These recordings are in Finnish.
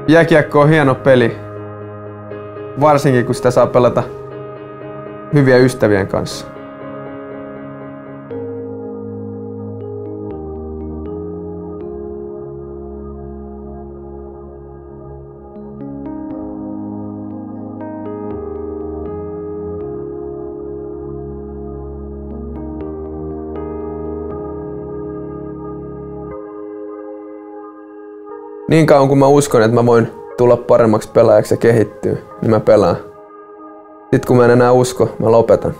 Jääkiekko on hieno peli, varsinkin kun sitä saa pelata hyviä ystävien kanssa. Niin kauan kun mä uskon, että mä voin tulla paremmaksi pelaajaksi ja kehittyä, niin mä pelaan. Sitten kun mä en enää usko, mä lopetan.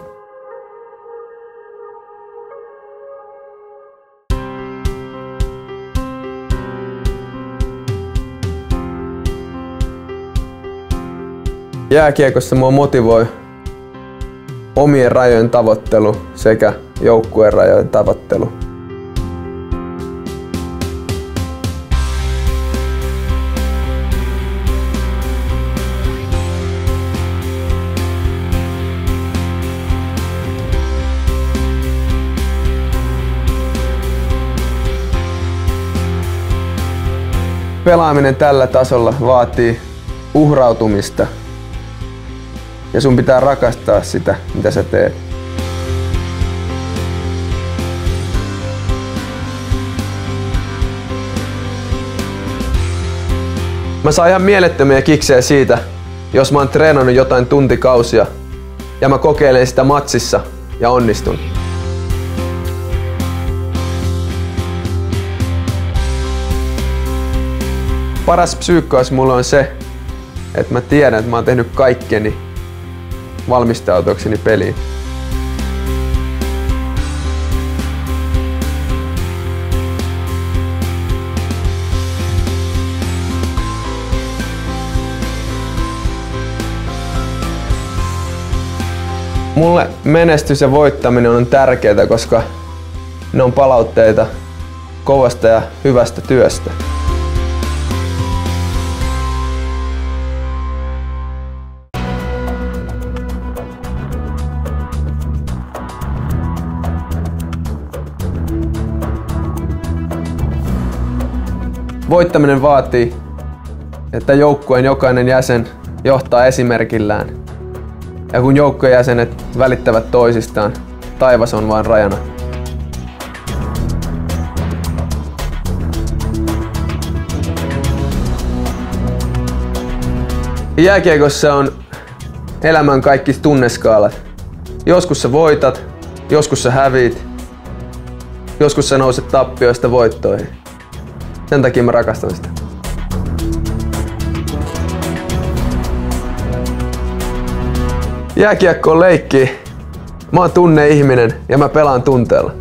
Jääkiekossa mua motivoi omien rajojen tavoittelu sekä joukkueen rajojen tavoittelu. Pelaaminen tällä tasolla vaatii uhrautumista ja sun pitää rakastaa sitä, mitä sä teet. Mä saan ihan mielettömiä kiksejä siitä, jos mä oon treenannut jotain tuntikausia ja mä kokeilen sitä matsissa ja onnistun. Paras psyykkaus mulle on se, että mä tiedän, että mä oon tehnyt kaikkeni valmistautuakseni peliin. Mulle menestys ja voittaminen on tärkeää, koska ne on palautteita kovasta ja hyvästä työstä. Voittaminen vaatii, että joukkueen jokainen jäsen johtaa esimerkillään. Ja kun joukkueen jäsenet välittävät toisistaan, taivas on vain rajana. Jääkiekossa on elämän kaikki tunneskaalat. Joskus sä voitat, joskus sä häviit, joskus sä nouset tappioista voittoihin. Sen takia mä rakastan sitä. Jääkiekko on leikki. Mä oon tunneihminen ja mä pelaan tunteella.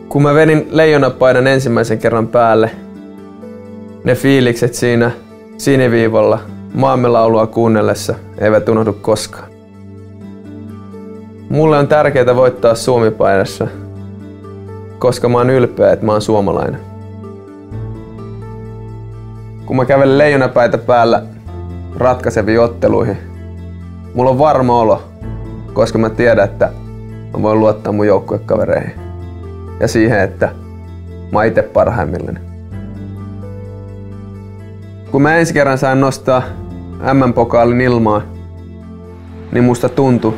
Kun mä vedin leijonapaidan ensimmäisen kerran päälle, ne fiilikset siinä siniviivalla maamme laulua kuunnellessa eivät unohdu koskaan. Mulle on tärkeää voittaa Suomi-paidassa, koska mä oon ylpeä, että mä oon suomalainen. Kun mä kävelen leijonapaita päällä ratkaiseviin otteluihin, mulla on varma olo, koska mä tiedän, että mä voin luottaa mun joukkuekavereihin. Ja siihen, että mä oon itse parhaimmillani. Kun mä ensi kerran sain nostaa MM-pokaalin ilmaan, niin musta tuntui,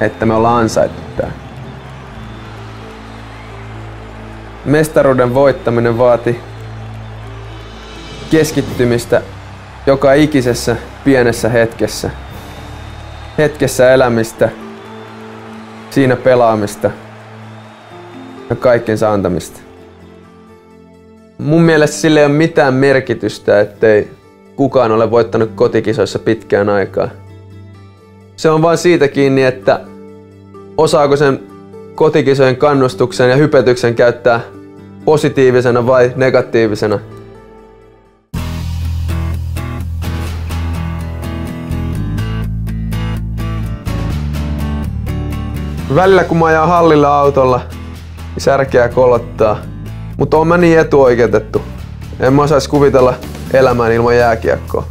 että me ollaan ansaittu tää. Mestaruuden voittaminen vaati keskittymistä joka ikisessä pienessä hetkessä. Hetkessä elämistä, siinä pelaamista ja kaikkensa antamista. Mun mielestä sillä ei ole mitään merkitystä, ettei kukaan ole voittanut kotikisoissa pitkään aikaa. Se on vain siitä kiinni, että osaako sen kotikisojen kannustuksen ja hypetyksen käyttää positiivisena vai negatiivisena. Välillä kun mä ajan hallilla autolla, niin särkeä kolottaa. Mutta oon mä niin etuoikeutettu. En mä osais kuvitella elämään ilman jääkiekkoa.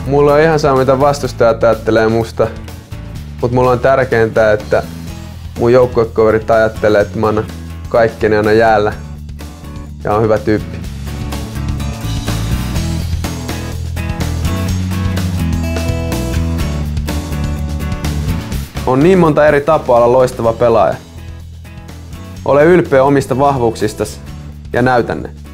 Mulla on ihan sama mitä vastustajat ajattelee musta. Mut mulla on tärkeintä, että mun joukkuekaverit ajattelee, että mä annan kaikkeni aina jäällä ja on hyvä tyyppi. On niin monta eri tapaa olla loistava pelaaja. Ole ylpeä omista vahvuuksistasi ja näytä ne.